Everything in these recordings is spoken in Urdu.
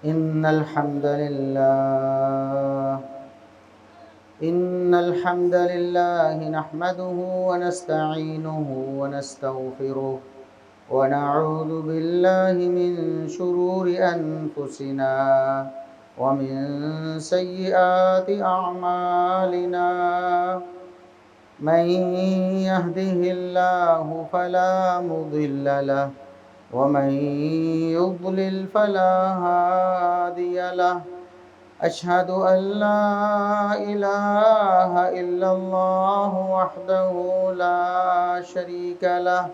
إن الحمد لله نحمده ونستعينه ونستغفره ونعوذ بالله من شرور أنفسنا ومن سيئات أعمالنا. من يهده الله فلا مضل له ومن يضلل فلا هادي له. أشهد أن لا إله إلا الله وحده لا شريك له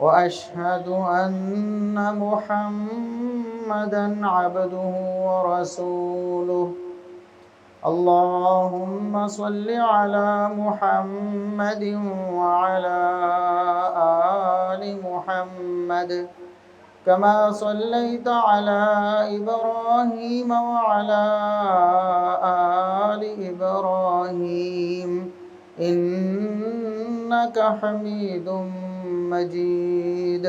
وأشهد أن محمدًا عبده ورسوله. اللهم صل على محمد وعلى آل محمد كما صليت على إبراهيم وعلى آل إبراهيم إنك حميد مجيد.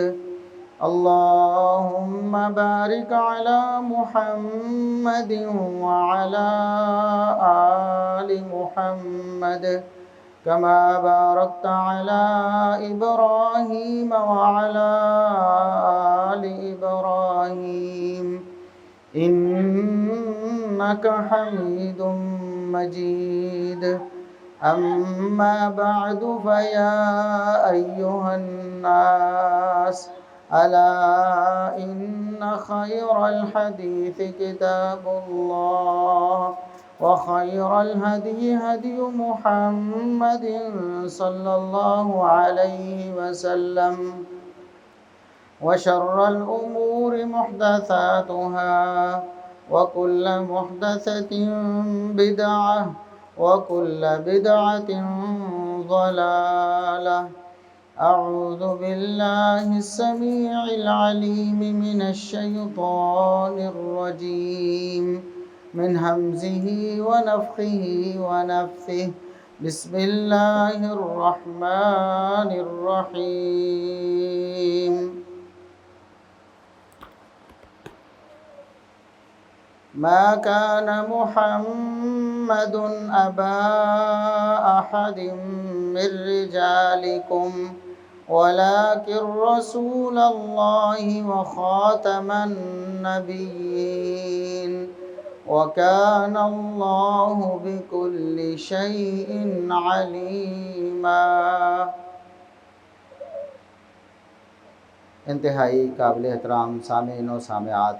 اللهم بارك على محمد وعلى آل محمد كما باركت على إبراهيم وعلى آل إبراهيم إنك حميد مجيد. أما بعد فيا أيها الناس ألا إن خير الحديث كتاب الله وخير الهدي هدي محمد صلى الله عليه وسلم وشر الأمور محدثاتها وكل محدثة بدعة وكل بدعة ضلالة. أعوذ بالله السميع العليم من الشيطان الرجيم من همزه ونفخه ونفثه. بسم الله الرحمن الرحيم. ما كان محمد أبا أحد من رجالكم ولكن رسول الله وخاتم النبيين وكان الله بكل شيء عليما. انتہائی قابل احترام سامعین و سامعات،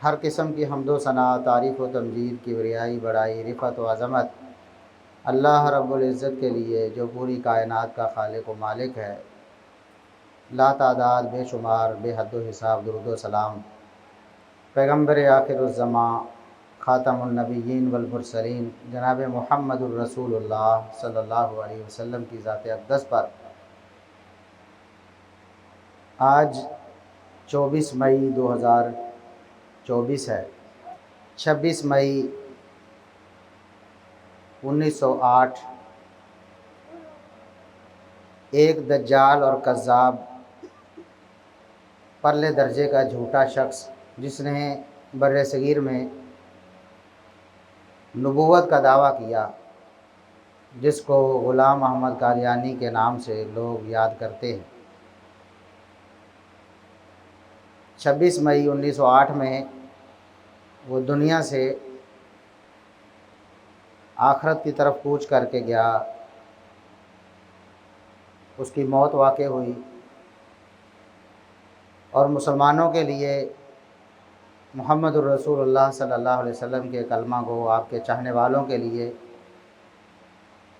ہر قسم کی حمد و ثنا، تعریف و تمجید، کبریائی، بڑائی، رفعت و عظمت اللہ رب العزت کے لیے جو پوری کائنات کا خالق و مالک ہے. لا تعداد بے شمار بے حد و حساب درود و سلام پیغمبر آخر الزماں خاتم النبیین والمرسلین جناب محمد الرسول اللہ صلی اللہ علیہ وسلم کی ذات اقدس پر. آج 24 مئی 2024 ہے. 26 مئی 1908 ایک دجال اور کذاب پرلے درجے کا جھوٹا شخص جس نے بر صغیر میں نبوت کا دعویٰ کیا، جس کو غلام احمد قادیانی کے نام سے لوگ یاد کرتے ہیں. 26 مئی 1908 میں وہ دنیا سے آخرت کی طرف کوچ کر کے گیا. اس کی موت واقع ہوئی اور مسلمانوں کے لیے محمد الرسول اللہ صلی اللہ علیہ وسلم کے کلمہ کو، آپ کے چاہنے والوں کے لیے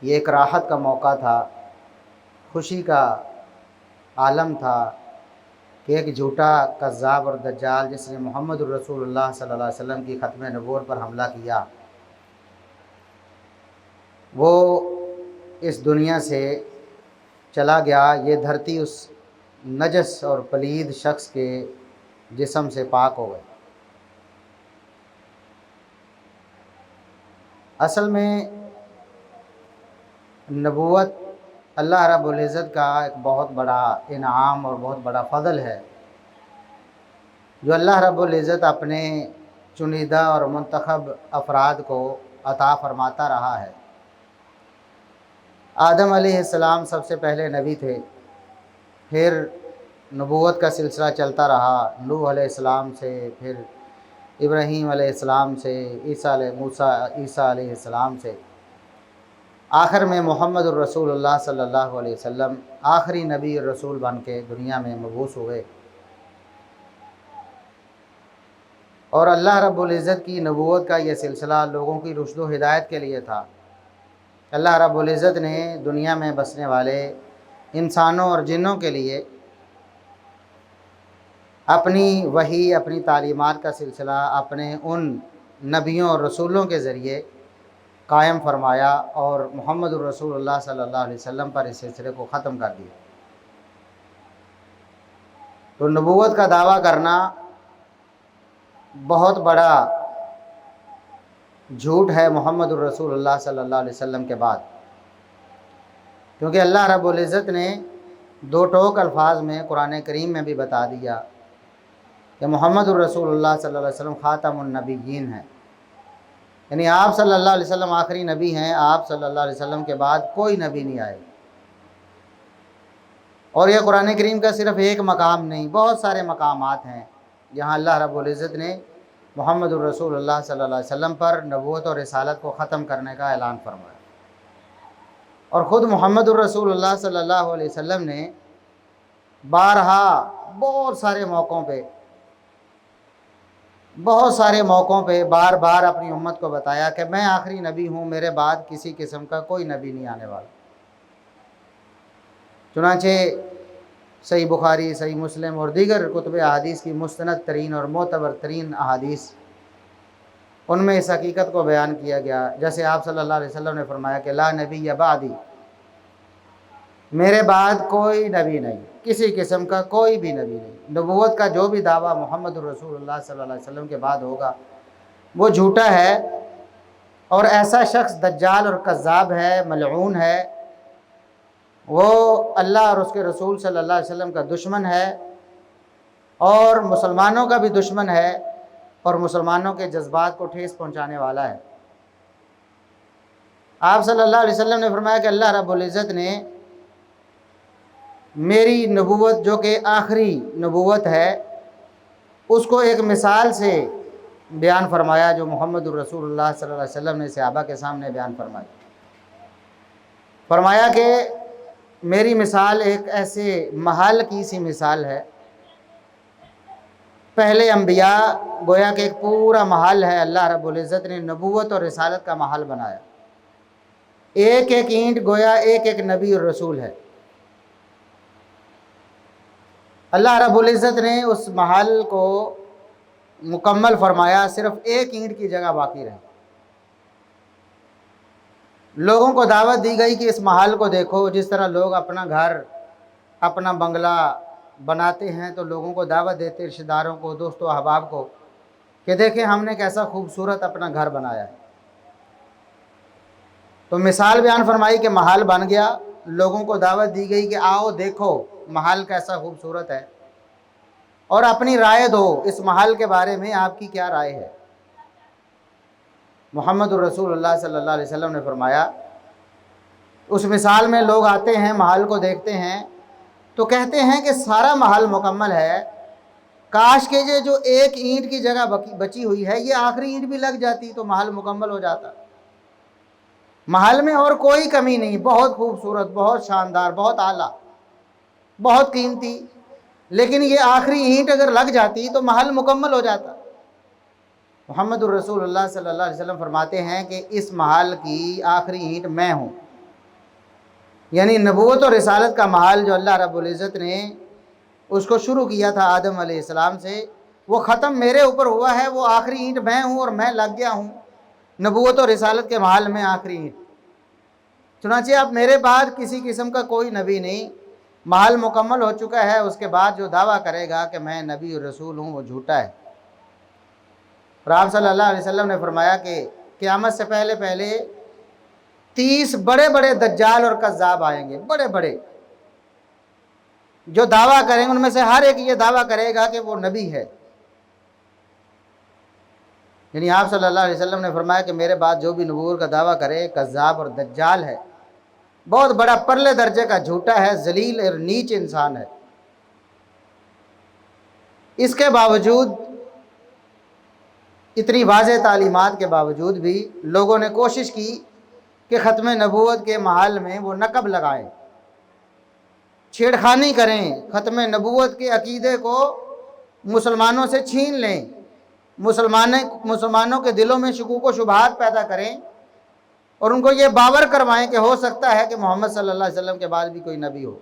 یہ ایک راحت کا موقع تھا، خوشی کا عالم تھا کہ ایک جھوٹا کذاب اور دجال جس نے محمد الرسول اللہ صلی اللہ علیہ وسلم کی ختم نبوت پر حملہ کیا، وہ اس دنیا سے چلا گیا. یہ دھرتی اس نجس اور پلید شخص کے جسم سے پاک ہو گئی. اصل میں نبوت اللہ رب العزت کا ایک بہت بڑا انعام اور بہت بڑا فضل ہے، جو اللہ رب العزت اپنے چنیدہ اور منتخب افراد کو عطا فرماتا رہا ہے۔ آدم علیہ السلام سب سے پہلے نبی تھے، پھر نبوت کا سلسلہ چلتا رہا نوح علیہ السلام سے، پھر ابراہیم علیہ السلام سے، عیسیٰ علیہ السلام سے، آخر میں محمد الرسول اللہ صلی اللہ علیہ وسلم آخری نبی اور رسول بن کے دنیا میں مبعوث ہوئے۔ اور اللہ رب العزت کی نبوت کا یہ سلسلہ لوگوں کی رشد و ہدایت کے لیے تھا۔ اللہ رب العزت نے دنیا میں بسنے والے انسانوں اور جنوں کے لیے اپنی وحی، اپنی تعلیمات کا سلسلہ اپنے ان نبیوں اور رسولوں کے ذریعے قائم فرمایا اور محمد الرسول اللہ صلی اللہ علیہ وسلم پر اس سلسلے کو ختم کر دیا۔ تو نبوت کا دعویٰ کرنا بہت بڑا جھوٹ ہے محمد الرسول اللہ صلی اللہ علیہ وسلم کے بعد، کیونکہ اللہ رب العزت نے دو ٹوک الفاظ میں قرآن کریم میں بھی بتا دیا کہ محمد الرسول اللہ صلی اللہ علیہ وسلم خاتم النبیین ہیں، یعنی آپ صلی اللہ علیہ وسلم آخری نبی ہیں، آپ صلی اللہ علیہ وسلم کے بعد کوئی نبی نہیں آئے۔ اور یہ قرآن کریم کا صرف ایک مقام نہیں، بہت سارے مقامات ہیں جہاں اللہ رب العزت نے محمد الرسول اللہ صلی اللہ علیہ وسلم پر نبوت اور رسالت کو ختم کرنے کا اعلان فرمایا۔ اور خود محمد الرسول اللہ صلی اللہ علیہ وسلم نے بارہا بہت سارے موقعوں پہ بار بار اپنی امت کو بتایا کہ میں آخری نبی ہوں، میرے بعد کسی قسم کا کوئی نبی نہیں آنے والا۔ چنانچہ صحیح بخاری، صحیح مسلم اور دیگر کتب احادیث کی مستند ترین اور معتبر ترین احادیث، ان میں اس حقیقت کو بیان کیا گیا، جیسے آپ صلی اللہ علیہ وسلم نے فرمایا کہ لا نبی بعدی، میرے بعد کوئی نبی نہیں، کسی قسم کا کوئی بھی نبی نہیں۔ نبوت کا جو بھی دعویٰ محمد الرسول اللہ صلی اللہ علیہ وسلم کے بعد ہوگا وہ جھوٹا ہے، اور ایسا شخص دجال اور کذاب ہے، ملعون ہے، وہ اللہ اور اس کے رسول صلی اللہ علیہ وسلم کا دشمن ہے، اور مسلمانوں کا بھی دشمن ہے، اور مسلمانوں کے جذبات کو ٹھیس پہنچانے والا ہے۔ آپ صلی اللہ علیہ وسلم نے فرمایا کہ اللہ رب العزت نے میری نبوت جو کہ آخری نبوت ہے اس کو ایک مثال سے بیان فرمایا، جو محمد الرسول اللہ صلی اللہ علیہ وسلم نے صحابہ کے سامنے بیان فرمایا کہ میری مثال ایک ایسے محل کی سی مثال ہے۔ پہلے انبیاء گویا کہ ایک پورا محل ہے، اللہ رب العزت نے نبوت اور رسالت کا محل بنایا، ایک ایک اینٹ گویا ایک ایک نبی اور رسول ہے۔ اللہ رب العزت نے اس محل کو مکمل فرمایا، صرف ایک اینٹ کی جگہ باقی رہی۔ لوگوں کو دعوت دی گئی کہ اس محل کو دیکھو، جس طرح لوگ اپنا گھر، اپنا بنگلہ بناتے ہیں تو لوگوں کو دعوت دیتے، رشتہ داروں کو، دوست و احباب کو، کہ دیکھیں ہم نے کیسا خوبصورت اپنا گھر بنایا ہے۔ تو مثال بیان فرمائی کہ محل بن گیا، لوگوں کو دعوت دی گئی کہ آؤ دیکھو محل کیسا خوبصورت ہے، اور اپنی رائے دو اس محل کے بارے میں آپ کی کیا رائے ہے۔ محمد الرسول اللہ صلی اللہ علیہ وسلم نے فرمایا، اس مثال میں لوگ آتے ہیں، محل کو دیکھتے ہیں تو کہتے ہیں کہ سارا محل مکمل ہے، کاش کہ یہ جو ایک اینٹ کی جگہ بچی ہوئی ہے یہ آخری اینٹ بھی لگ جاتی تو محل مکمل ہو جاتا۔ محل میں اور کوئی کمی نہیں، بہت خوبصورت، بہت شاندار، بہت اعلیٰ، بہت قیمتی، لیکن یہ آخری اینٹ اگر لگ جاتی تو محل مکمل ہو جاتا۔ محمد الرسول اللہ صلی اللہ علیہ وسلم فرماتے ہیں کہ اس محل کی آخری اینٹ میں ہوں، یعنی نبوت اور رسالت کا محل جو اللہ رب العزت نے اس کو شروع کیا تھا آدم علیہ السلام سے، وہ ختم میرے اوپر ہوا ہے، وہ آخری اینٹ میں ہوں اور میں لگ گیا ہوں نبوت اور رسالت کے محل میں آخری اینٹ۔ چنانچہ اب میرے بعد کسی قسم کا کوئی نبی نہیں، محل مکمل ہو چکا ہے، اس کے بعد جو دعویٰ کرے گا کہ میں نبی اور رسول ہوں وہ جھوٹا ہے۔ اور آپ صلی اللہ علیہ وسلم نے فرمایا کہ قیامت سے پہلے 30 بڑے بڑے دجال اور کذاب آئیں گے، بڑے بڑے، جو دعویٰ کریں گے، ان میں سے ہر ایک یہ دعویٰ کرے گا کہ وہ نبی ہے، یعنی آپ صلی اللہ علیہ وسلم نے فرمایا کہ میرے بعد جو بھی نبوت کا دعویٰ کرے کذاب اور دجال ہے، بہت بڑا پرلے درجے کا جھوٹا ہے، ذلیل اور نیچ انسان ہے۔ اس کے باوجود، اتنی واضح تعلیمات کے باوجود بھی لوگوں نے کوشش کی کہ ختم نبوت کے محل میں وہ نقب لگائیں، چھیڑخانی کریں، ختم نبوت کے عقیدے کو مسلمانوں سے چھین لیں، مسلمانوں کے دلوں میں شکوک و شبہات پیدا کریں اور ان کو یہ باور کروائیں کہ ہو سکتا ہے کہ محمد صلی اللہ علیہ وسلم کے بعد بھی کوئی نبی ہو۔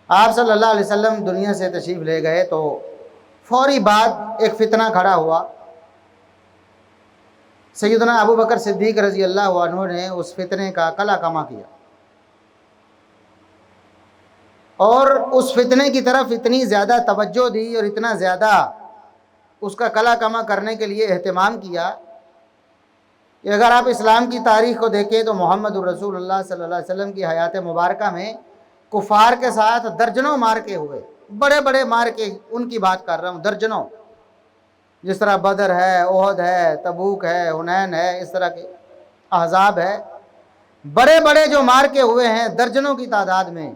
آپ صلی اللہ علیہ وسلم دنیا سے تشریف لے گئے تو فوری بعد ایک فتنہ کھڑا ہوا۔ سیدنا ابو بکر صدیق رضی اللہ عنہ نے اس فتنے کا قلع کما کیا اور اس فتنے کی طرف اتنی زیادہ توجہ دی اور اتنا زیادہ اس کا قلع کما کرنے کے لیے اہتمام کیا کہ اگر آپ اسلام کی تاریخ کو دیکھیں تو محمد الرسول اللہ صلی اللہ علیہ وسلم کی حیات مبارکہ میں کفار کے ساتھ درجنوں مارکے ہوئے، بڑے بڑے مارکے، ان کی بات کر رہا ہوں، درجنوں، جس طرح بدر ہے، احد ہے، تبوک ہے، حنین ہے، اس طرح کے احزاب ہے، بڑے بڑے جو مارکے ہوئے ہیں درجنوں کی تعداد میں۔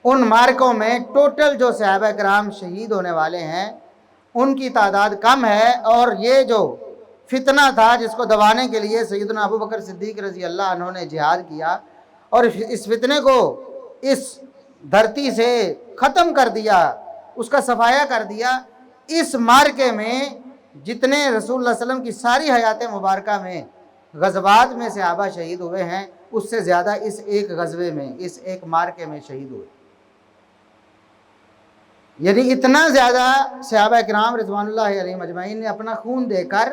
ان مارکوں میں ٹوٹل جو صحابہ کرام شہید ہونے والے ہیں ان کی تعداد کم ہے، اور یہ جو فتنہ تھا جس کو دبانے کے لیے سیدنا ابو بکر صدیق رضی اللہ عنہ نے جہاد کیا اور اس فتنے کو اس دھرتی سے ختم کر دیا، اس کا صفایا کر دیا۔ اس مارکے میں جتنے رسول اللہ صلی اللہ علیہ وسلم کی ساری حیات مبارکہ میں غزوات میں صحابہ شہید ہوئے ہیں، اس سے زیادہ اس ایک غزوے میں، اس ایک مارکے میں شہید ہوئے۔ یعنی اتنا زیادہ صحابہ کرام رضوان اللہ علیہم اجمعین نے اپنا خون دے کر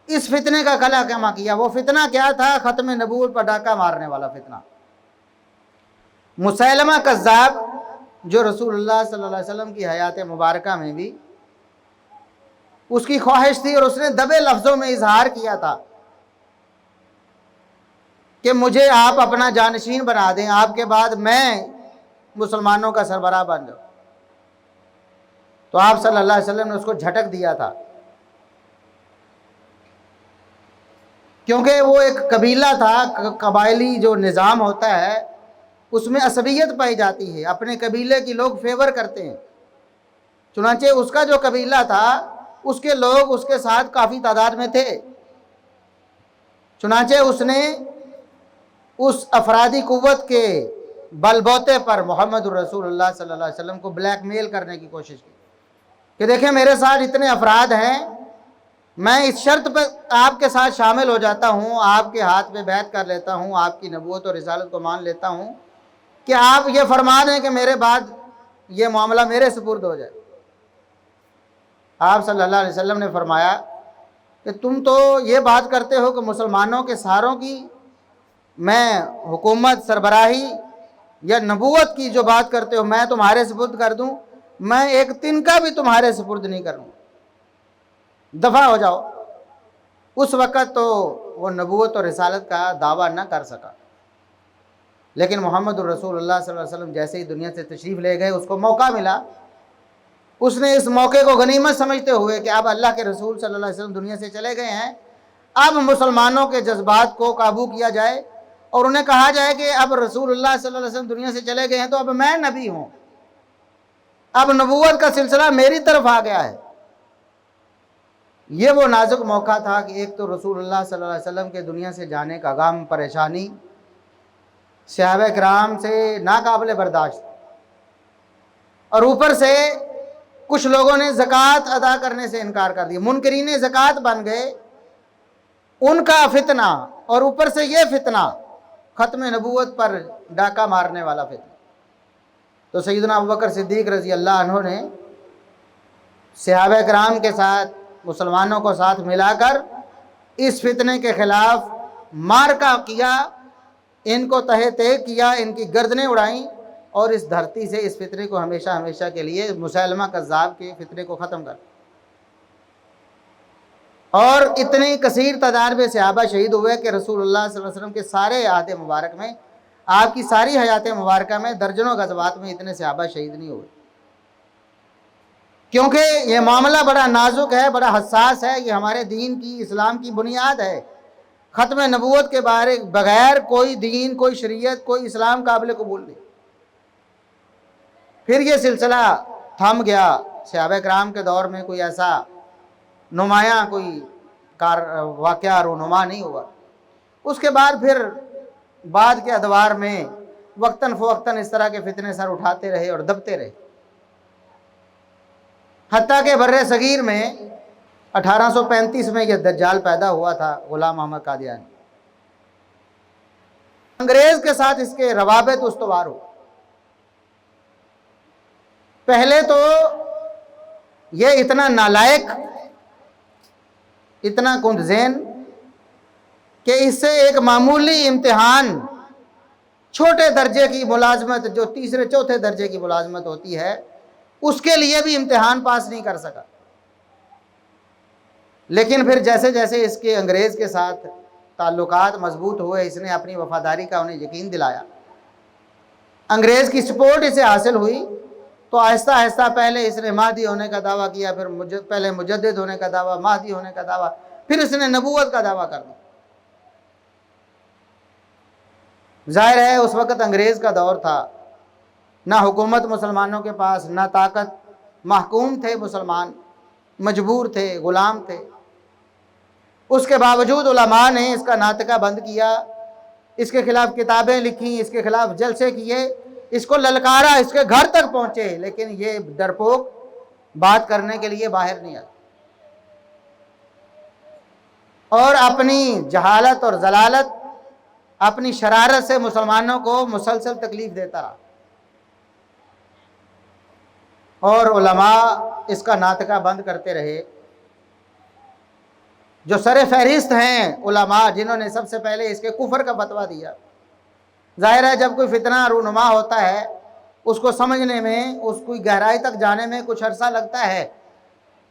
اس فتنے کا قلع کما کیا۔ وہ فتنہ کیا تھا؟ ختم نبوت پر ڈاکہ مارنے والا فتنہ۔ مسیلمہ کذاب، جو رسول اللہ صلی اللہ علیہ وسلم کی حیات مبارکہ میں بھی اس کی خواہش تھی اور اس نے دبے لفظوں میں اظہار کیا تھا کہ مجھے آپ اپنا جانشین بنا دیں، آپ کے بعد میں مسلمانوں کا سربراہ بن جاؤں، تو آپ صلی اللہ علیہ وسلم نے اس کو جھٹک دیا تھا، کیونکہ وہ ایک قبیلہ تھا۔ قبائلی جو نظام ہوتا ہے اس میں عصبیت پائی جاتی ہے، اپنے قبیلے کی لوگ فیور کرتے ہیں، چنانچہ اس کا جو قبیلہ تھا اس کے لوگ اس کے ساتھ کافی تعداد میں تھے، چنانچہ اس نے اس افرادی قوت کے بل بوتے پر محمد الرسول اللہ صلی اللہ علیہ وسلم کو بلیک میل کرنے کی کوشش کی کہ دیکھیں میرے ساتھ اتنے افراد ہیں، میں اس شرط پہ آپ کے ساتھ شامل ہو جاتا ہوں، آپ کے ہاتھ میں بیعت کر لیتا ہوں، آپ کی نبوت اور رسالت کو مان لیتا ہوں کہ آپ یہ فرما دیں کہ میرے بعد یہ معاملہ میرے سپرد ہو جائے۔ آپ صلی اللہ علیہ وسلم نے فرمایا کہ تم تو یہ بات کرتے ہو کہ مسلمانوں کے ساروں کی میں حکومت، سربراہی یا نبوت کی جو بات کرتے ہو میں تمہارے سپرد کر دوں، میں ایک تنکا بھی تمہارے سپرد نہیں کروں، دفع ہو جاؤ۔ اس وقت تو وہ نبوت اور رسالت کا دعویٰ نہ کر سکا، لیکن محمد الرسول اللہ صلی اللہ علیہ وسلم جیسے ہی دنیا سے تشریف لے گئے اس کو موقع ملا، اس نے اس موقع کو غنیمت سمجھتے ہوئے کہ اب اللہ کے رسول صلی اللہ علیہ وسلم دنیا سے چلے گئے ہیں، اب مسلمانوں کے جذبات کو قابو کیا جائے اور انہیں کہا جائے کہ اب رسول اللہ صلی اللہ علیہ وسلم دنیا سے چلے گئے ہیں تو اب میں نبی ہوں، اب نبوت کا سلسلہ میری طرف آ گیا ہے۔ یہ وہ نازک موقع تھا کہ ایک تو رسول اللہ صلی اللہ علیہ وسلم کے دنیا سے جانے کا غم، پریشانی صحابہ کرام سے ناقابل برداشت، اور اوپر سے کچھ لوگوں نے زکوٰۃ ادا کرنے سے انکار کر دیا، منکرین زکوٰۃ بن گئے، ان کا فتنہ، اور اوپر سے یہ فتنہ ختم نبوت پر ڈاکہ مارنے والا فتنہ۔ تو سیدنا ابوبکر صدیق رضی اللہ عنہ نے صحابہ کرام کے ساتھ مسلمانوں کو ساتھ ملا کر اس فتنے کے خلاف مارکہ کیا، ان کو تہہ تہہ کیا، ان کی گردنیں اڑائیں اور اس دھرتی سے اس فتنے کو ہمیشہ ہمیشہ کے لیے، مسیلمہ کذاب کے فتنے کو ختم کر۔ اور اتنی کثیر تعداد میں صحابہ شہید ہوئے کہ رسول اللہ صلی اللہ علیہ وسلم کے سارے عہد مبارک میں، آپ کی ساری حیات مبارکہ میں درجنوں غزوات میں اتنے صحابہ شہید نہیں ہوئے۔ کیونکہ یہ معاملہ بڑا نازک ہے، بڑا حساس ہے، یہ ہمارے دین کی، اسلام کی بنیاد ہے۔ ختم نبوت کے بغیر کوئی دین، کوئی شریعت، کوئی اسلام قابل قبول نہیں۔ پھر یہ سلسلہ تھم گیا، صحابہ کرام کے دور میں کوئی ایسا نمایاں کوئی واقعہ رونما نہیں ہوا۔ اس کے بعد پھر بعد کے ادوار میں وقتاً فوقتاً اس طرح کے فتنے سر اٹھاتے رہے اور دبتے رہے، حتیٰ کہ بر صغیر میں 1835 میں یہ دجال پیدا ہوا تھا، غلام محمد قادیانی۔ انگریز کے ساتھ اس کے روابط استوار ہو۔ پہلے تو یہ اتنا نالائق، اتنا کند ذہن کہ اس سے ایک معمولی امتحان، چھوٹے درجے کی ملازمت، جو تیسرے چوتھے درجے کی ملازمت ہوتی ہے، اس کے لیے بھی امتحان پاس نہیں کر سکا۔ لیکن پھر جیسے جیسے اس کے انگریز کے ساتھ تعلقات مضبوط ہوئے، اس نے اپنی وفاداری کا انہیں یقین دلایا، انگریز کی سپورٹ اسے حاصل ہوئی، تو آہستہ آہستہ پہلے اس نے مہدی ہونے کا دعویٰ کیا، پھر پہلے مجدد ہونے کا دعویٰ، مہدی ہونے کا دعویٰ، پھر اس نے نبوت کا دعویٰ کر دیا۔ ظاہر ہے اس وقت انگریز کا دور تھا، نہ حکومت مسلمانوں کے پاس، نہ طاقت، محکوم تھے مسلمان، مجبور تھے، غلام تھے۔ اس کے باوجود علماء نے اس کا ناطقہ بند کیا، اس کے خلاف کتابیں لکھیں، اس کے خلاف جلسے کیے، اس کو للکارا، اس کے گھر تک پہنچے، لیکن یہ ڈرپوک بات کرنے کے لیے باہر نہیں آیا، اور اپنی جہالت اور ضلالت، اپنی شرارت سے مسلمانوں کو مسلسل تکلیف دیتا رہا، اور علماء اس کا ناطقہ بند کرتے رہے۔ جو سر فہرست ہیں علماء، جنہوں نے سب سے پہلے اس کے کفر کا فتویٰ دیا۔ ظاہر ہے جب کوئی فتنہ رونما ہوتا ہے، اس کو سمجھنے میں، اس کی گہرائی تک جانے میں کچھ عرصہ لگتا ہے،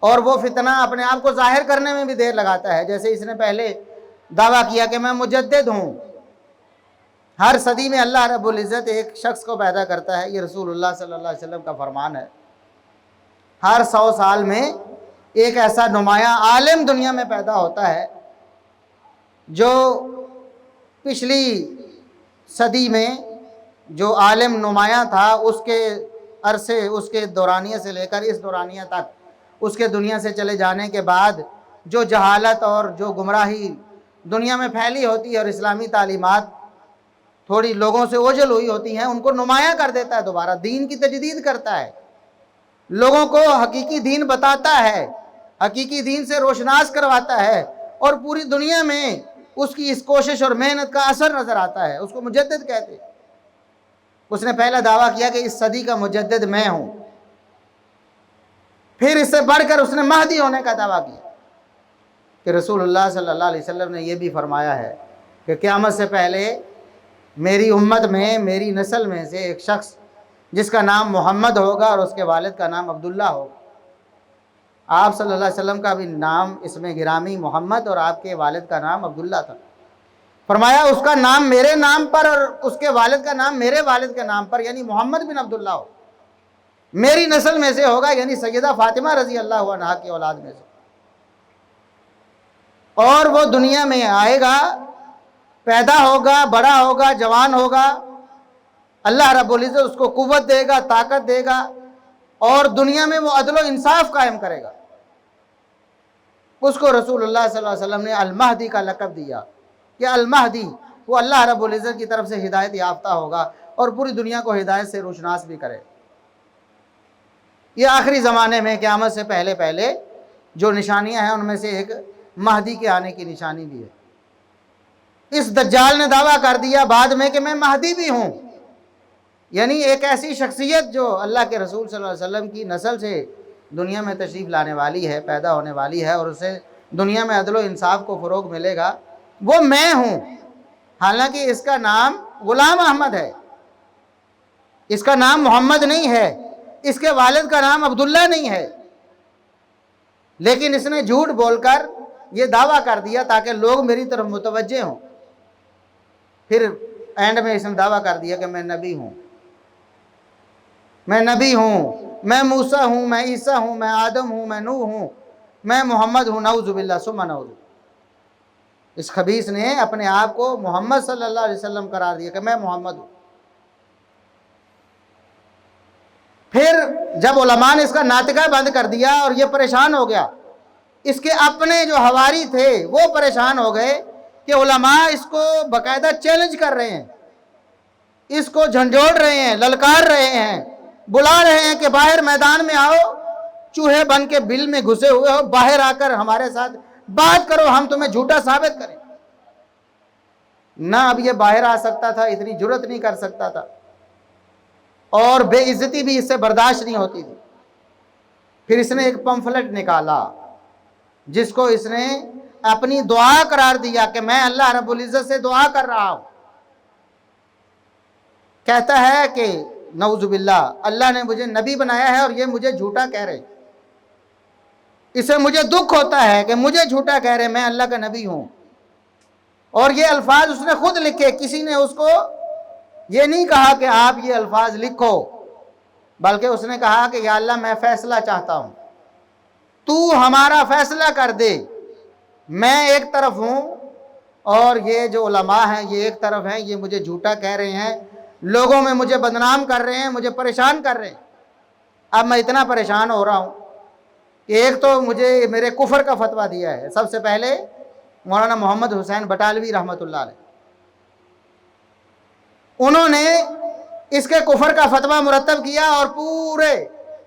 اور وہ فتنہ اپنے آپ کو ظاہر کرنے میں بھی دیر لگاتا ہے۔ جیسے اس نے پہلے دعویٰ کیا کہ میں مجدد ہوں۔ ہر صدی میں اللہ رب العزت ایک شخص کو پیدا کرتا ہے، یہ رسول اللہ صلی اللہ علیہ وسلم کا فرمان ہے۔ ہر 100 سال میں ایک ایسا نمایاں عالم دنیا میں پیدا ہوتا ہے، جو پچھلی صدی میں جو عالم نمایاں تھا، اس کے عرصے، اس کے دورانیے سے لے کر اس دورانیہ تک، اس کے دنیا سے چلے جانے کے بعد جو جہالت اور جو گمراہی دنیا میں پھیلی ہوتی ہے، اور اسلامی تعلیمات تھوڑی لوگوں سے اوجھل ہوئی ہوتی ہیں، ان کو نمایاں کر دیتا ہے، دوبارہ دین کی تجدید کرتا ہے، لوگوں کو حقیقی دین بتاتا ہے، حقیقی دین سے روشناس کرواتا ہے، اور پوری دنیا میں اس کی اس کوشش اور محنت کا اثر نظر آتا ہے۔ اس کو مجدد کہتے ہیں۔ اس نے پہلا دعویٰ کیا کہ اس صدی کا مجدد میں ہوں۔ پھر اس سے بڑھ کر اس نے مہدی ہونے کا دعویٰ کیا کہ رسول اللہ صلی اللہ علیہ وسلم نے یہ بھی فرمایا ہے کہ قیامت سے پہلے میری امت میں، میری نسل میں سے ایک شخص جس کا نام محمد ہوگا اور اس کے والد کا نام عبداللہ ہوگا۔ آپ صلی اللہ علیہ وسلم کا بھی نام اس میں گرامی محمد، اور آپ کے والد کا نام عبداللہ تھا۔ فرمایا اس کا نام میرے نام پر اور اس کے والد کا نام میرے والد کے نام پر، یعنی محمد بن عبداللہ ہو، میری نسل میں سے ہوگا، یعنی سیدہ فاطمہ رضی اللہ عنہا کی اولاد میں سے، اور وہ دنیا میں آئے گا، پیدا ہوگا، بڑا ہوگا، جوان ہوگا، اللہ رب العزت اس کو قوت دے گا، طاقت دے گا، اور دنیا میں وہ عدل و انصاف قائم کرے گا۔ اس کو رسول اللہ صلی اللہ علیہ وسلم نے المہدی کا لقب دیا کہ المہدی، وہ اللہ رب العزت کی طرف سے ہدایت یافتہ ہوگا اور پوری دنیا کو ہدایت سے روشناس بھی کرے۔ یہ آخری زمانے میں قیامت سے پہلے پہلے جو نشانیاں ہیں، ان میں سے ایک مہدی کے آنے کی نشانی بھی ہے۔ اس دجال نے دعویٰ کر دیا بعد میں کہ میں مہدی بھی ہوں، یعنی ایک ایسی شخصیت جو اللہ کے رسول صلی اللہ علیہ وسلم کی نسل سے دنیا میں تشریف لانے والی ہے، پیدا ہونے والی ہے، اور اسے دنیا میں عدل و انصاف کو فروغ ملے گا، وہ میں ہوں۔ حالانکہ اس کا نام غلام احمد ہے، اس کا نام محمد نہیں ہے، اس کے والد کا نام عبداللہ نہیں ہے، لیکن اس نے جھوٹ بول کر یہ دعویٰ کر دیا تاکہ لوگ میری طرف متوجہ ہوں۔ پھر اینڈ میں اس نے دعویٰ کر دیا کہ میں نبی ہوں، میں نبی ہوں، میں موسیٰ ہوں، میں عیسیٰ ہوں، میں آدم ہوں، میں نوح ہوں، میں محمد ہوں، نعوذ باللہ ثم نعوذ۔ اس خبیث نے اپنے آپ کو محمد صلی اللہ علیہ وسلم قرار دیا کہ میں محمد ہوں۔ پھر جب علماء نے اس کا ناطقہ بند کر دیا اور یہ پریشان ہو گیا، اس کے اپنے جو حواری تھے وہ پریشان ہو گئے کہ علماء اس کو باقاعدہ چیلنج کر رہے ہیں، اس کو جھنجھوڑ رہے ہیں، للکار رہے ہیں، بلا رہے ہیں کہ باہر میدان میں آؤ، چوہے بن کے بل میں گھسے ہوئے ہو، باہر آ کر ہمارے ساتھ بات کرو، ہم تمہیں جھوٹا ثابت کریں۔ نہ اب یہ باہر آ سکتا تھا، اتنی جرت نہیں کر سکتا تھا، اور بے عزتی بھی اس سے برداشت نہیں ہوتی تھی۔ پھر اس نے ایک پمفلٹ نکالا جس کو اس نے اپنی دعا قرار دیا کہ میں اللہ رب العزت سے دعا کر رہا ہوں۔ کہتا ہے کہ نعوذ باللہ اللہ نے مجھے نبی بنایا ہے اور یہ مجھے جھوٹا کہہ رہے، اسے مجھے دکھ ہوتا ہے کہ مجھے جھوٹا کہہ رہے، میں اللہ کا نبی ہوں۔ اور یہ الفاظ اس نے خود لکھے، کسی نے اس کو یہ نہیں کہا کہ آپ یہ الفاظ لکھو، بلکہ اس نے کہا کہ یا اللہ میں فیصلہ چاہتا ہوں، تو ہمارا فیصلہ کر دے، میں ایک طرف ہوں اور یہ جو علماء ہیں یہ ایک طرف ہیں، یہ مجھے جھوٹا کہہ رہے ہیں، لوگوں میں مجھے بدنام کر رہے ہیں، مجھے پریشان کر رہے ہیں۔ اب میں اتنا پریشان ہو رہا ہوں کہ ایک تو مجھے میرے کفر کا فتویٰ دیا ہے، سب سے پہلے مولانا محمد حسین بٹالوی رحمۃ اللہ علیہ، انہوں نے اس کے کفر کا فتویٰ مرتب کیا اور پورے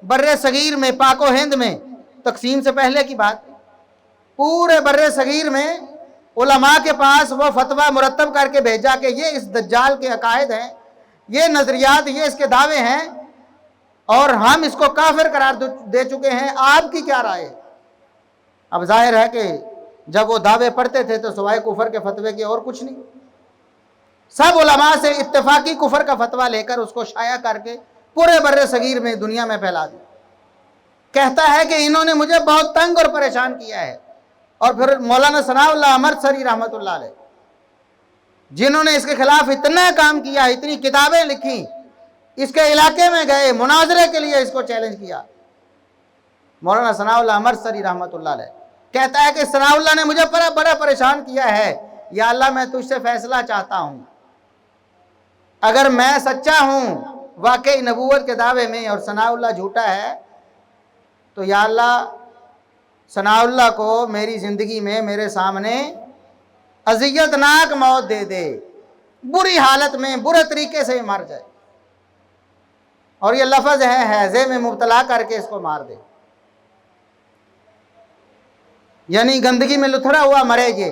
بر صغیر میں، پاک و ہند میں، تقسیم سے پہلے کی بات، پورے بر صغیر میں علماء کے پاس وہ فتویٰ مرتب کر کے بھیجا کہ یہ اس دجال کے عقائد ہیں، یہ نظریات، یہ اس کے دعوے ہیں، اور ہم اس کو کافر قرار دے چکے ہیں، آپ کی کیا رائے ہے؟ اب ظاہر ہے کہ جب وہ دعوے پڑھتے تھے تو سوائے کفر کے فتوے کے اور کچھ نہیں، سب علماء سے اتفاقی کفر کا فتویٰ لے کر اس کو شائع کر کے پورے بر صغیر میں، دنیا میں پھیلا دیا۔ کہتا ہے کہ انہوں نے مجھے بہت تنگ اور پریشان کیا ہے۔ اور پھر مولانا ثناء اللہ امرتسری رحمۃ اللہ علیہ، جنہوں نے اس کے خلاف اتنا کام کیا، اتنی کتابیں لکھی، اس کے علاقے میں گئے، مناظرے کے لیے اس کو چیلنج کیا، مولانا ثناء اللہ امرتسری رحمۃ اللہ علیہ کہتا ہے کہ ثناء اللہ نے مجھے بڑا پریشان کیا ہے، یا اللہ میں تجھ سے فیصلہ چاہتا ہوں، اگر میں سچا ہوں واقعی نبوت کے دعوے میں اور ثناء اللہ جھوٹا ہے، تو یا اللہ ثناء اللہ کو میری زندگی میں میرے سامنے اذیت ناک موت دے دے، بری حالت میں، برے طریقے سے مر جائے، اور یہ لفظ ہے ہیضے میں مبتلا کر کے اس کو مار دے، یعنی گندگی میں لتھڑا ہوا مرے، یہ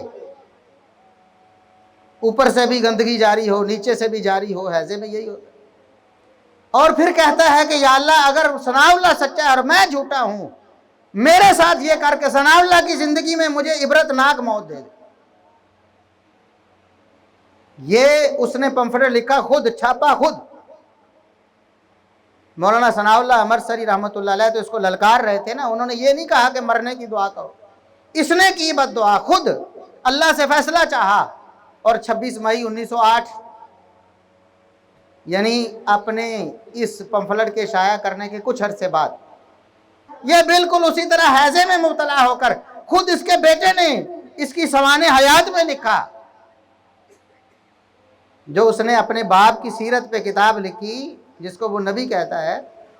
اوپر سے بھی گندگی جاری ہو، نیچے سے بھی جاری ہو، ہیضے میں یہی ہوتا ہے۔ اور پھر کہتا ہے کہ یا اللہ اگر ثناء اللہ سچا ہے اور میں جھوٹا ہوں، میرے ساتھ یہ کر کے ثناء اللہ کی زندگی میں مجھے عبرت ناک موت دے دے۔ یہ اس نے پمفلٹ لکھا، خود چھاپا، خود مولانا ثناء اللہ امرتسری رحمۃ اللہ علیہ تو اس کو للکار رہے تھے نا، انہوں نے یہ نہیں کہا کہ مرنے کی دعا کرو، اس نے کی بد دعا، خود اللہ سے فیصلہ چاہا، اور 26 مئی 1908 یعنی اپنے اس پمفلٹ کے شائع کرنے کے کچھ عرصے بعد، یہ بالکل اسی طرح ہیضے میں مبتلا ہو کر خود اس کے بیٹے نے اس کی سوانح حیات میں لکھا، جو اس نے اپنے باپ کی سیرت پہ کتاب لکھی جس کو وہ نبی کہتا ہے،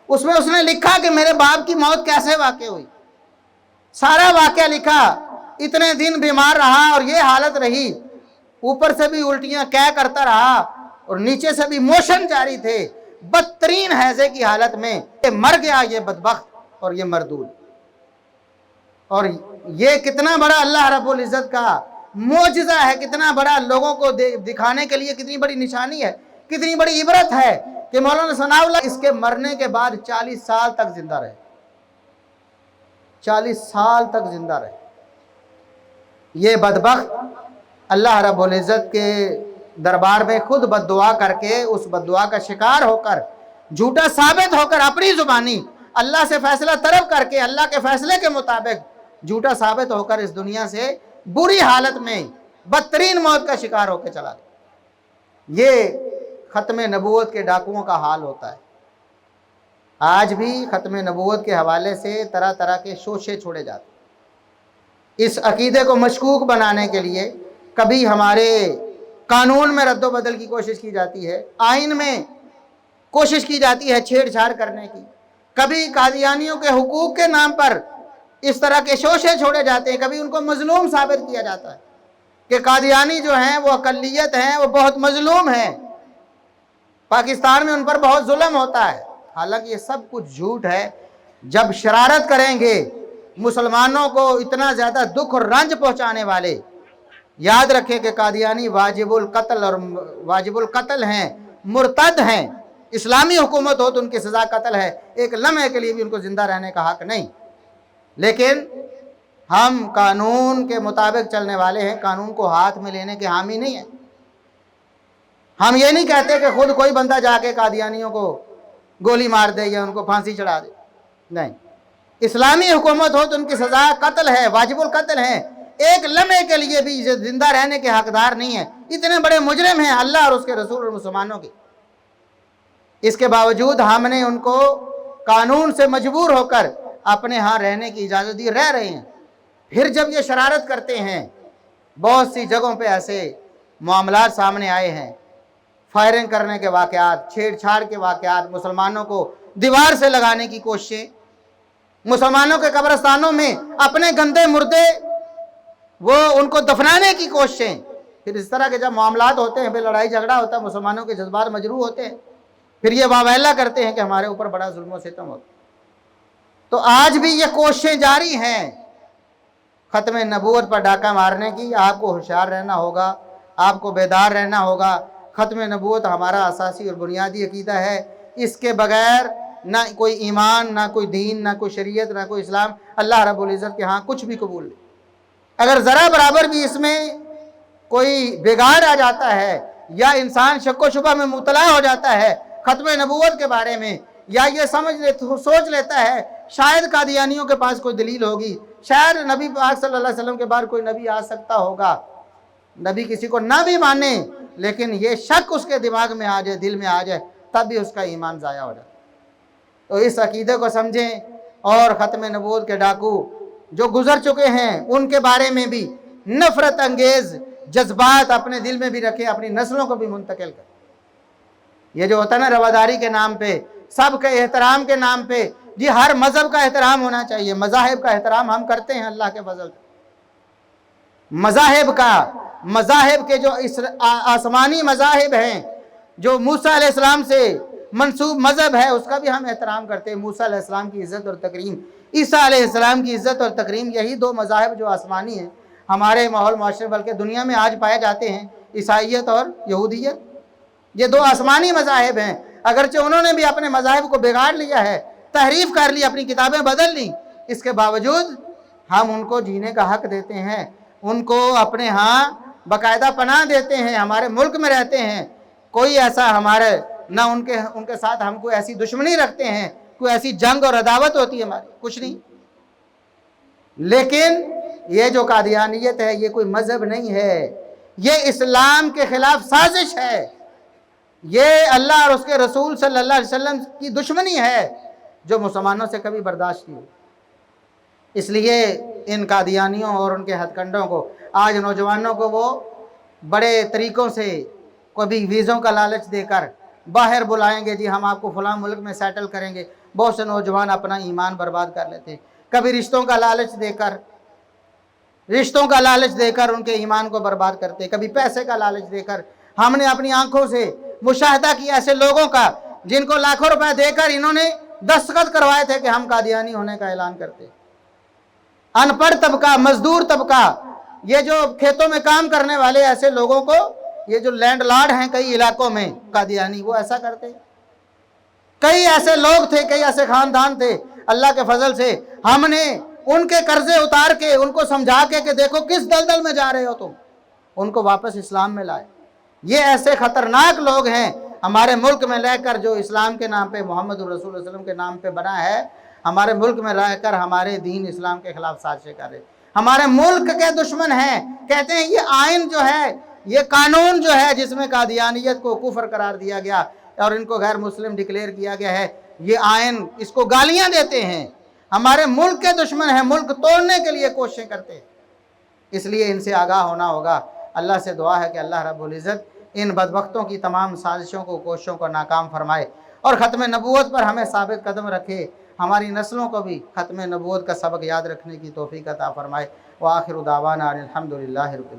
اس میں اس نے لکھا کہ میرے باپ کی موت کیسے واقع ہوئی، سارا واقعہ لکھا، اتنے دن بیمار رہا اور یہ حالت رہی، اوپر سے بھی الٹیاں کیا کرتا رہا اور نیچے سے بھی موشن جاری تھے، بدترین ہیضے کی حالت میں یہ مر گیا، یہ بدبخت اور یہ مردود۔ اور یہ کتنا بڑا اللہ رب العزت کا معجزہ ہے، کتنا بڑا لوگوں کو دکھانے کے لیے کتنی بڑی نشانی ہے، کتنی بڑی عبرت ہے کہ مولانا ثناء اللہ اس کے مرنے کے بعد 40 سال تک زندہ رہے، 40 سال تک زندہ رہے۔ یہ بدبخت اللہ رب العزت کے دربار میں خود بد دعا کر کے، اس بد دعا کا شکار ہو کر، جھوٹا ثابت ہو کر، اپنی زبانی اللہ سے فیصلہ طلب کر کے، اللہ کے فیصلے کے مطابق جھوٹا ثابت ہو کر اس دنیا سے بری حالت میں بدترین موت کا شکار ہو کے چلا گیا۔ یہ ختم نبوت کے ڈاکوؤں کا حال ہوتا ہے۔ آج بھی ختم نبوت کے حوالے سے طرح طرح کے شوشے چھوڑے جاتے ہیں۔ اس عقیدے کو مشکوک بنانے کے لیے کبھی ہمارے قانون میں رد و بدل کی کوشش کی جاتی ہے، آئین میں کوشش کی جاتی ہے چھیڑ چھاڑ کرنے کی، کبھی قادیانیوں کے حقوق کے نام پر اس طرح کے شوشے چھوڑے جاتے ہیں، کبھی ان کو مظلوم ثابت کیا جاتا ہے کہ قادیانی جو ہیں وہ اقلیت ہیں، وہ بہت مظلوم ہیں، پاکستان میں ان پر بہت ظلم ہوتا ہے۔ حالانکہ یہ سب کچھ جھوٹ ہے۔ جب شرارت کریں گے مسلمانوں کو اتنا زیادہ دکھ اور رنج پہنچانے والے، یاد رکھیں کہ قادیانی واجب القتل ہیں، مرتد ہیں، اسلامی حکومت ہو تو ان کی سزا قتل ہے، ایک لمحے کے لیے بھی ان کو زندہ رہنے کا حق نہیں۔ لیکن ہم قانون کے مطابق چلنے والے ہیں، قانون کو ہاتھ میں لینے کے حامی نہیں ہیں۔ ہم یہ نہیں کہتے کہ خود کوئی بندہ جا کے قادیانیوں کو گولی مار دے یا ان کو پھانسی چڑھا دے، نہیں، اسلامی حکومت ہو تو ان کی سزا قتل ہے، واجب القتل ہے، ایک لمحے کے لیے بھی زندہ رہنے کے حقدار نہیں ہیں۔ اتنے بڑے مجرم ہیں اللہ اور اس کے رسول اور مسلمانوں کے، اس کے باوجود ہم نے ان کو قانون سے مجبور ہو کر اپنے ہاں رہنے کی اجازت دی، رہ رہے ہیں۔ پھر جب یہ شرارت کرتے ہیں، بہت سی جگہوں پہ ایسے معاملات سامنے آئے ہیں، فائرنگ کرنے کے واقعات، چھیڑ چھاڑ کے واقعات، مسلمانوں کو دیوار سے لگانے کی کوششیں، مسلمانوں کے قبرستانوں میں اپنے گندے مردے وہ ان کو دفنانے کی کوششیں۔ پھر اس طرح کے جب معاملات ہوتے ہیں، پھر لڑائی جھگڑا ہوتا ہے، مسلمانوں کے جذبات مجروح ہوتے ہیں، پھر یہ واویلا کرتے ہیں کہ ہمارے اوپر بڑا ظلم و ستم ہوتا ہے۔ تو آج بھی یہ کوششیں جاری ہیں ختم نبوت پر ڈاکہ مارنے کی۔ آپ کو ہوشیار رہنا ہوگا، آپ کو بیدار رہنا ہوگا۔ ختم نبوت ہمارا اساسی اور بنیادی عقیدہ ہے، اس کے بغیر نہ کوئی ایمان، نہ کوئی دین، نہ کوئی شریعت، نہ کوئی اسلام اللہ رب العزت کے ہاں کچھ بھی قبول نہیں۔ اگر ذرا برابر بھی اس میں کوئی بگاڑ آ جاتا ہے یا انسان شک و شبہ میں مبتلا ہو جاتا ہے ختم نبوت کے بارے میں، یا یہ سوچ لیتا ہے شاید قادیانیوں کے پاس کوئی دلیل ہوگی، شاید نبی پاک صلی اللہ علیہ وسلم کے بعد کوئی نبی آ سکتا ہوگا، نبی کسی کو نہ بھی مانے لیکن یہ شک اس کے دماغ میں آ جائے، دل میں آ جائے، تب بھی اس کا ایمان ضائع ہو جائے۔ تو اس عقیدے کو سمجھیں اور ختم نبوت کے ڈاکو جو گزر چکے ہیں ان کے بارے میں بھی نفرت انگیز جذبات اپنے دل میں بھی رکھیں، اپنی نسلوں کو بھی منتقل کریں۔ یہ جو ہوتا ہے نا رواداری کے نام پہ، سب کے احترام کے نام پہ، جی ہر مذہب کا احترام ہونا چاہیے، مذاہب کا احترام ہم کرتے ہیں اللہ کے فضل سے۔ مذاہب کے جو آسمانی مذاہب ہیں، جو موسیٰ علیہ السلام سے منسوب مذہب ہے، اس کا بھی ہم احترام کرتے ہیں۔ موسیٰ علیہ السلام کی عزت اور تکریم، عیسیٰ علیہ السلام کی عزت اور تکریم، یہی دو مذاہب جو آسمانی ہیں ہمارے ماحول معاشرے بلکہ دنیا میں آج پائے جاتے ہیں، عیسائیت اور یہودیت۔ یہ دو آسمانی مذاہب ہیں، اگرچہ انہوں نے بھی اپنے مذاہب کو بگاڑ لیا ہے، تحریف کر لی، اپنی کتابیں بدل لی، اس کے باوجود ہم ان کو جینے کا حق دیتے ہیں، ان کو اپنے ہاں باقاعدہ پناہ دیتے ہیں، ہمارے ملک میں رہتے ہیں۔ کوئی ایسا ہمارے نہ ان کے ساتھ ہم کوئی ایسی دشمنی رکھتے ہیں، کوئی ایسی جنگ اور عداوت ہوتی ہے ہماری، کچھ نہیں۔ لیکن یہ جو قادیانیت ہے یہ کوئی مذہب نہیں ہے، یہ اسلام کے خلاف سازش ہے، یہ اللہ اور اس کے رسول صلی اللہ علیہ وسلم کی دشمنی ہے جو مسلمانوں سے کبھی برداشت نہیں ہوئی۔ اس لیے ان قادیانیوں اور ان کے ہتھ کنڈوں کو آج نوجوانوں کو وہ بڑے طریقوں سے کبھی ویزوں کا لالچ دے کر باہر بلائیں گے، جی ہم آپ کو فلاں ملک میں سیٹل کریں گے۔ بہت سے نوجوان اپنا ایمان برباد کر لیتے ہیں، کبھی رشتوں کا لالچ دے کر ان کے ایمان کو برباد کرتے، کبھی پیسے کا لالچ دے کر۔ ہم نے اپنی آنکھوں سے مشاہدہ کیا ایسے لوگوں کا جن کو لاکھوں روپے دے کر انہوں نے دستخط کروائے تھے کہ ہم قادیانی ہونے کا اعلان کرتے۔ ان پڑھ طبقہ، مزدور طبقہ، یہ جو کھیتوں میں کام کرنے والے ایسے لوگوں کو، یہ جو لینڈ لارڈ ہیں کئی علاقوں میں قادیانی، وہ ایسا کرتے۔ کئی ایسے لوگ تھے، کئی ایسے خاندان تھے، اللہ کے فضل سے ہم نے ان کے قرضے اتار کے ان کو سمجھا کے کہ دیکھو کس دلدل میں جا رہے ہو تم، ان کو واپس اسلام میں لائے۔ یہ ایسے خطرناک لوگ ہیں ہمارے ملک میں رہ کر جو اسلام کے نام پہ، محمد رسول اللہ صلی اللہ علیہ وسلم کے نام پہ بنا ہے، ہمارے ملک میں رہ کر ہمارے دین اسلام کے خلاف سازشیں کر رہے، ہمارے ملک کے دشمن ہیں۔ کہتے ہیں یہ آئین جو ہے، یہ قانون جو ہے جس میں قادیانیت کو کفر قرار دیا گیا، اور ان کو غیر مسلم ڈکلیئر کیا گیا ہے، یہ آئین اس کو گالیاں دیتے ہیں، ہمارے ملک کے دشمن ہیں، ملک توڑنے کے لیے کوششیں کرتے ہیں۔ اس لیے ان سے آگاہ ہونا ہوگا۔ اللہ سے دعا ہے کہ اللہ رب العزت ان بدبختوں کی تمام سازشوں کو، کوششوں کو ناکام فرمائے اور ختم نبوت پر ہمیں ثابت قدم رکھے، ہماری نسلوں کو بھی ختم نبوت کا سبق یاد رکھنے کی توفیق عطا فرمائے۔ وآخر دعوانا الحمدللہ رب العالمین۔